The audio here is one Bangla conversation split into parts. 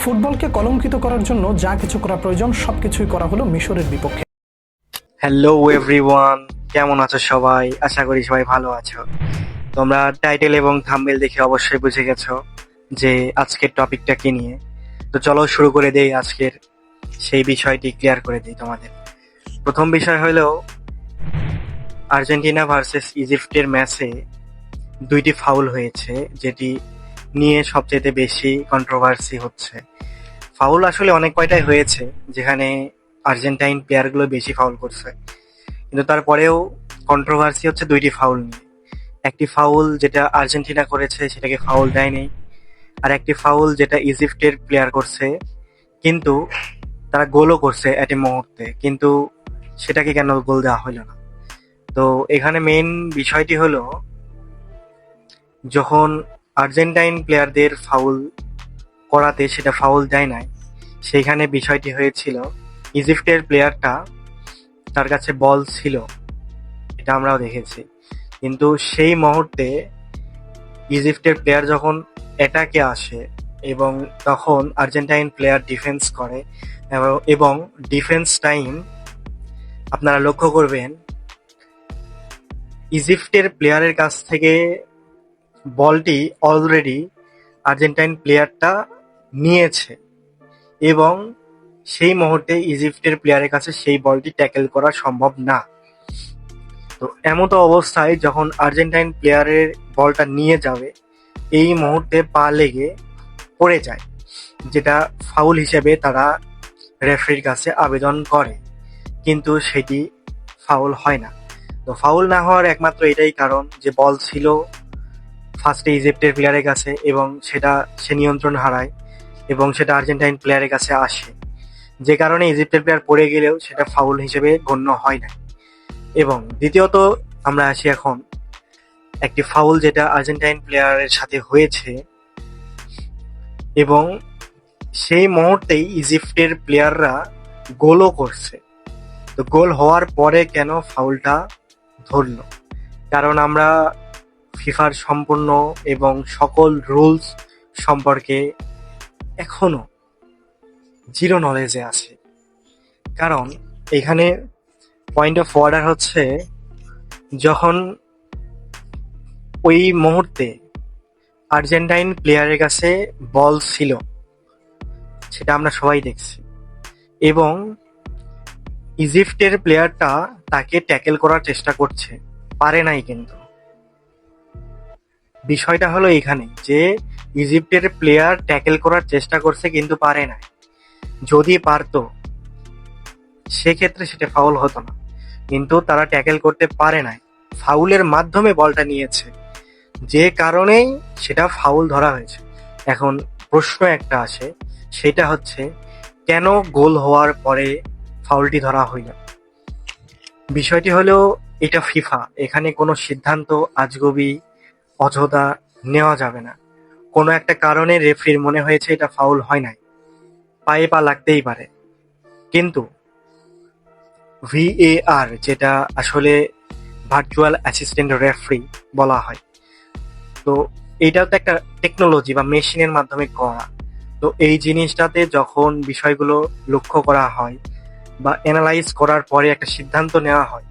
ফুটবলকে কলঙ্কিত করার জন্য যা কিছু করা প্রয়োজন সবকিছুই করা হলো মিশরের বিপক্ষে। হ্যালো এভরিওয়ান, কেমন আছো সবাই? আশা করি সবাই ভালো আছো। তোমরা টাইটেল এবং থাম্বনেল দেখে অবশ্যই বুঝে গেছো যে আজকের টপিকটা কি নিয়ে। তো চলো শুরু করে দেই, আজকের সেই বিষয়টি ক্লিয়ার করে দিই তোমাদের। প্রথম বিষয় হলো আর্জেন্টিনা ভার্সেস ইজিপ্টের ম্যাচে দুইটি ফাউল হয়েছে, যেটি নিয়ে সবচেয়ে বেশি কন্ট্রোভার্সি হচ্ছে। ফাউল আসলে অনেক কয়টাই হয়েছে, যেখানে আর্জেন্টাইন প্লেয়ারগুলো বেশি ফাউল করছে, কিন্তু তারপরেও কন্ট্রোভার্সি হচ্ছে দুইটি ফাউল নিয়ে। একটি ফাউল যেটা আর্জেন্টিনা করেছে সেটাকে ফাউল দেয়নি, আর একটি ফাউল যেটা ইজিপ্টের প্লেয়ার করছে, কিন্তু তারা গোলও করছে এট এ মুহূর্তে, কিন্তু সেটাকে কেন গোল দেওয়া হলো না? তো এখানে মেইন বিষয়টি হলো, যখন আর্জেন্টাইন প্লেয়ারদের ফাউল করাতে সেটা ফাউল দেয় নাই, সেইখানে বিষয়টি হয়েছিল ইজিপ্টের প্লেয়ারটা, তার কাছে বল ছিল, এটা আমরাও দেখেছি, কিন্তু সেই মুহূর্তে ইজিপ্টের প্লেয়ার যখন অ্যাটাকে আসে এবং তখন আর্জেন্টাইন প্লেয়ার ডিফেন্স করে, এবং ডিফেন্স টাইম আপনারা লক্ষ্য করবেন ইজিপ্টের প্লেয়ারের কাছ থেকে বলটি অলরেডি আর্জেন্টাইন প্লেয়ারটা নিয়েছে, এবং সেই মুহূর্তে ইজিপ্টের প্লেয়ারের কাছে সেই বলটি ট্যাকেল করা সম্ভব না। তো এমতো অবস্থায় যখন আর্জেন্টাইন প্লেয়ারের বলটা নিয়ে যাবে, এই মুহূর্তে পা লেগে পড়ে যায়, যেটা ফাউল হিসেবে তারা রেফারির কাছে আবেদন করে, কিন্তু সেটি ফাউল হয় না। তো ফাউল না হওয়ার একমাত্র এটাই কারণ যে বল ছিল ফার্স্টে ইজিপ্টের প্লেয়ারের কাছে এবং সেটা সে নিয়ন্ত্রণ হারায় এবং সেটা আর্জেন্টাইন প্লেয়ারের কাছে আসে, যে কারণে ইজিপ্টের প্লেয়ার পড়ে গেলেও সেটা ফাউল হিসেবে গণ্য হয় না। এবং দ্বিতীয়ত আমরা আসি এখন একটি ফাউল যেটা আর্জেন্টাইন প্লেয়ারের সাথে হয়েছে, এবং সেই মুহূর্তেই ইজিপ্টের প্লেয়াররা গোলও করছে। তো গোল হওয়ার পরে কেন ফাউলটা ধরলো? কারণ আমরা ফিফার সম্পূর্ণ এবং সকল রুলস সম্পর্কে এখনো জিরো নলেজে আছে। কারণ এখানে পয়েন্ট অফ অর্ডার হচ্ছে, যখন ওই মুহূর্তে আর্জেন্টাইন প্লেয়ারের কাছে বল ছিল, সেটা আমরা সবাই দেখছি, এবং ইজিপ্টের প্লেয়ারটা তাকে ট্যাকেল করার চেষ্টা করছে, পারে নাই। কিন্তু বিষয়টা হলো এখানে যে ইজিপ্টের প্লেয়ার ট্যাকেল করার চেষ্টা করছে কিন্তু পারে নাই। যদি পারতো সেক্ষেত্রে সেটা ফাউল হতো না, কিন্তু তারা ট্যাকেল করতে পারে নাই, ফাউলের মাধ্যমে বলটা নিয়েছে, যে কারণেই সেটা ফাউল ধরা হয়েছে। এখন প্রশ্ন একটা আসে, সেটা হচ্ছে কেন গোল হওয়ার পরে ফাউলটি ধরা হইল? বিষয়টি হলো এটা ফিফা, এখানে কোনো সিদ্ধান্ত আজগুবি অযথা নেওয়া যাবে না। কোনো একটা কারণে রেফারির মনে হয়েছে এটা ফাউল হয় নাই, পায়ে পা লাগতেই পারে, কিন্তু ভিএআর, যেটা আসলে ভার্চুয়াল অ্যাসিস্ট্যান্ট রেফারি বলা হয়, তো এইটাও তো একটা টেকনোলজি বা মেশিনের মাধ্যমে করা। তো এই জিনিসটাতে যখন বিষয়গুলো লক্ষ্য করা হয় বা অ্যানালাইজ করার পরে একটা সিদ্ধান্ত নেওয়া হয়,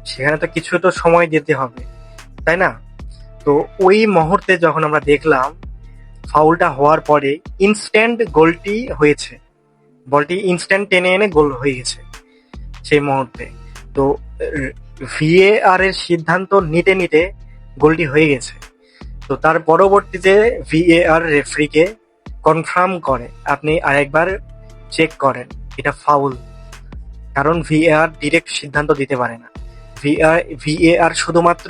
সেখানে তো কিছু তো সময় দিতে হবে, তাই না? তো ওই মুহূর্তে যখন আমরা দেখলাম ফাউলটা হওয়ার পরে ইনস্ট্যান্ট গোলটি হয়েছে, বলটি ইনস্ট্যান্ট টেনে এনে গোল হয়ে গেছে সেই মুহূর্তে। তো ভিএআর এর সিদ্ধান্ত নিতে নিতে গোলটি হয়ে গেছে। তো তার পরবর্তীতে ভিএআর রেফারিকে কনফার্ম করে, আপনি আরেকবার চেক করেন এটা ফাউল, কারণ ভিএআর ডিরেক্ট সিদ্ধান্ত দিতে পারে না। ভিএআর শুধুমাত্র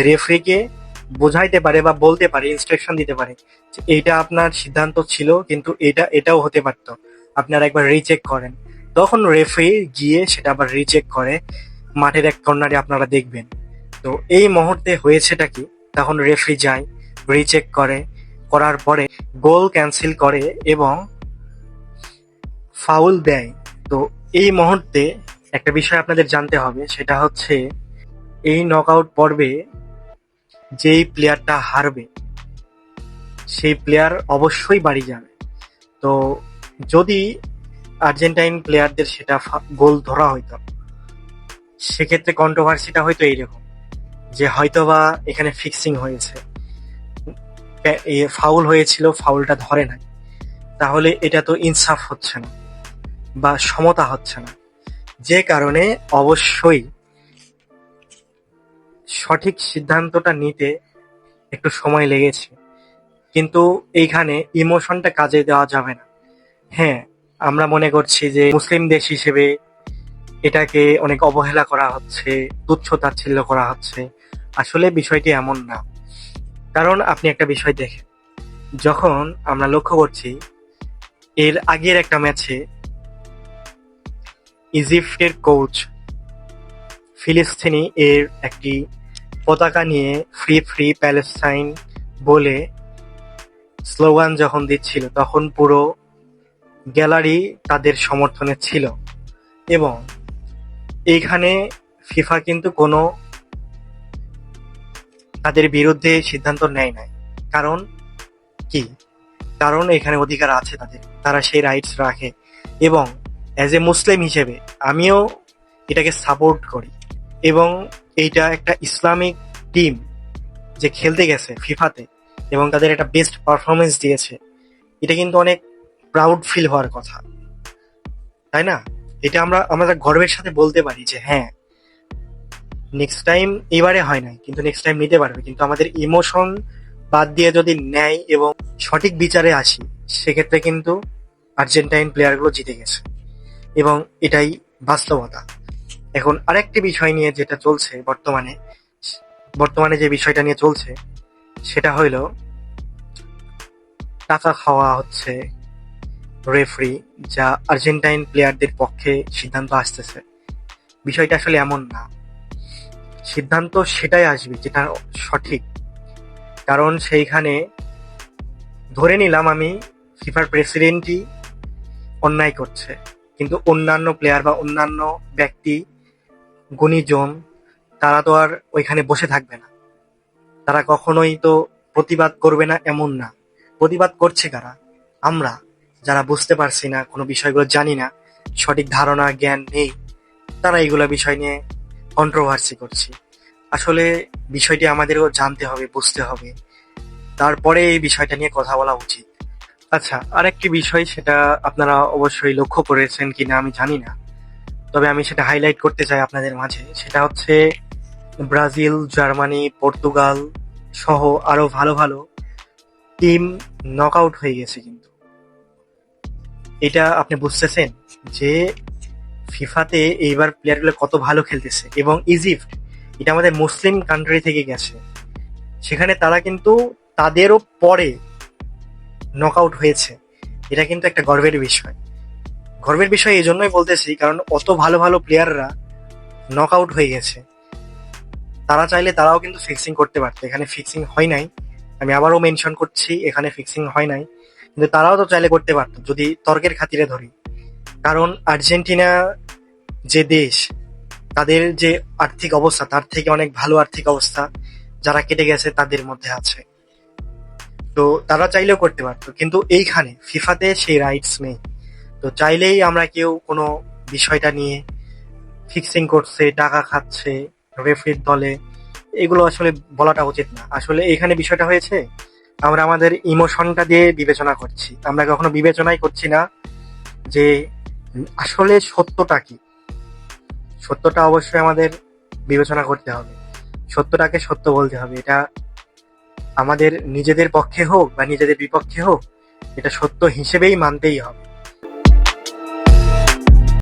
রেফারিকে বোঝাইতে পারে বা বলতে পারে, ইনস্ট্রাকশন দিতে পারে যে এইটা আপনার সিদ্ধান্ত ছিল, কিন্তু এটাও হতে পারতো, আপনারা একবার রিচেক করেন। তখন রেফারি গিয়ে সেটা আবার রিচেক করে মাঠের এক কর্নারে, আপনারা দেখবেন। তো এই মুহূর্তে হয়েছেটা কি, তখন রেফারি যায়, রিচেক করে, করার পরে গোল ক্যান্সেল করে এবং ফাউল দেয়। তো এই মুহূর্তে একটা বিষয় আপনাদের জানতে হবে, সেটা হচ্ছে এই নকআউট পর্বে যেই প্লেয়ারটা হারবে সেই প্লেয়ার অবশ্যই বাড়ি যাবে। তো যদি আর্জেন্টাইন প্লেয়ারদের সেটা গোল ধরা হইতো, সেক্ষেত্রে কন্ট্রোভার্সিটা হয়তো এইরকম যে হয়তোবা এখানে ফিক্সিং হয়েছে, ফাউল হয়েছিল, ফাউলটা ধরে নাই, তাহলে এটা তো ইনসাফ হচ্ছে না বা সমতা হচ্ছে না। যে কারণে অবশ্যই সঠিক সিদ্ধান্তটা নিতে একটু সময় লেগেছে, কিন্তু এইখানে ইমোশনটা কাজে দেওয়া যাবে না। হ্যাঁ, আমরা মনে করছি যে মুসলিম দেশ হিসেবে এটাকে অনেক অবহেলা করা হচ্ছে, তুচ্ছ তাচ্ছিল্য করা হচ্ছে। আসলে বিষয়টি এমন না। কারণ আপনি একটা বিষয় দেখেন, যখন আমরা লক্ষ্য করছি এর আগের একটা ম্যাচে ইজিপ্টের কোচ ফিলিস্তিনি এর একটি পতাকা নিয়ে ফ্রি ফ্রি প্যালেস্টাইন বলে স্লোগান যখন দিচ্ছিল, তখন পুরো গ্যালারি তাদের সমর্থনে ছিল। এবং এইখানে ফিফা কিন্তু কোনো তাদের বিরুদ্ধে সিদ্ধান্ত নেয় নাই। কারণ কি? কারণ এখানে অধিকার আছে তাদের, তারা সেই রাইটস রাখে। এবং অ্যাজ এ মুসলিম হিসেবে আমিও এটাকে সাপোর্ট করি। এবং এইটা একটা ইসলামিক টিম যে খেলতে গেছে ফিফাতে এবং তাদের একটা বেস্ট পারফরমেন্স দিয়েছে, এটা কিন্তু অনেক প্রাউড ফিল হওয়ার কথা, তাই না? এটা আমরা গর্বের সাথে বলতে পারি যে হ্যাঁ, নেক্সট টাইম এবারে হয় নাই, কিন্তু নেক্সট টাইম নিতে পারবে। কিন্তু আমাদের ইমোশন বাদ দিয়ে যদি নেয় এবং সঠিক বিচারে আসি, সেক্ষেত্রে কিন্তু আর্জেন্টাইন প্লেয়ারগুলো জিতে গেছে এবং এটাই বাস্তবতা। এখন আরেকটি বিষয় নিয়ে যেটা চলছে বর্তমানে যে বিষয়টা নিয়ে চলছে সেটা হইল টাকা খাওয়া হচ্ছে রেফারি, যা আর্জেন্টাইন প্লেয়ারদের পক্ষে সিদ্ধান্ত আসতেছে। বিষয়টা আসলে এমন না, সিদ্ধান্ত সেটাই আসবে যেটা সঠিক। কারণ সেইখানে ধরে নিলাম আমি ফিফার প্রেসিডেন্টই অন্যায় করছে, কিন্তু অন্যান্য প্লেয়ার বা অন্যান্য ব্যক্তি, গুণীজন, তারা তো আর ওইখানে বসে থাকবে না, তারা কখনোই তো প্রতিবাদ করবে না এমন না। প্রতিবাদ করছে কারা? আমরা, যারা বুঝতে পারছি না, কোনো বিষয়গুলো জানি না, সঠিক ধারণা জ্ঞান নেই, তারা এইগুলো বিষয় নিয়ে কন্ট্রোভার্সি করছি। আসলে বিষয়টি আমাদেরও জানতে হবে, বুঝতে হবে, তারপরে এই বিষয়টা নিয়ে কথা বলা উচিত। আচ্ছা, আরেকটি বিষয়, সেটা আপনারা অবশ্যই লক্ষ্য করেছেন কিনা আমি জানি না, তবে আমি সেটা হাইলাইট করতে চাই আপনাদের মাঝে। সেটা হচ্ছে ব্রাজিল, জার্মানি, পর্তুগাল সহ আরো ভালো ভালো টিম নক আউট হয়ে গেছে। কিন্তু এটা আপনি বুঝতেছেন যে ফিফাতে এইবার প্লেয়ারগুলো কত ভালো খেলতেছে। এবং ইজিপ্ট, এটা আমাদের মুসলিম কান্ট্রি থেকে গেছে, সেখানে তারা কিন্তু তাদেরও পরে নক আউট হয়েছে। এটা কিন্তু একটা গর্বের বিষয়। গর্বের বিষয় এই জন্যই বলতেছি কারণ অত ভালো ভালো প্লেয়াররা নক আউট হয়ে গেছে। তারা চাইলে তারাও কিন্তু ফিক্সিং করতে পারতো, এখানে ফিক্সিং হয় নাই। আমি আবারও মেনশন করছি, এখানে ফিক্সিং হয় নাই, কিন্তু তারাও তো চাইলে করতে পারতো যদি তর্কের খাতিরে ধরি। কারণ আর্জেন্টিনা যে দেশ, তাদের যে আর্থিক অবস্থা তার থেকে অনেক ভালো আর্থিক অবস্থা যারা কেটে গেছে তাদের মধ্যে আছে, তো তারা চাইলেও করতে পারতো। কিন্তু এইখানে ফিফাতে সেই রাইটস নেই। তো চাইলেই আমরা কেউ কোনো বিষয়টা নিয়ে ফিক্সিং করছে, টাকা খাচ্ছে রেফারির দলে, এগুলো আসলে বলাটা উচিত না। আসলে এখানে বিষয়টা হয়েছে, আমরা আমাদের ইমোশনটা দিয়ে বিবেচনা করছি, আমরা কখনো বিবেচনাই করছি না যে আসলে সত্যটা কি। সত্যটা অবশ্যই আমাদের বিবেচনা করতে হবে, সত্যটাকে সত্য বলতে হবে। এটা আমাদের নিজেদের পক্ষে হোক বা নিজেদের বিপক্ষে হোক, এটা সত্য হিসেবেই মানতেই হবে।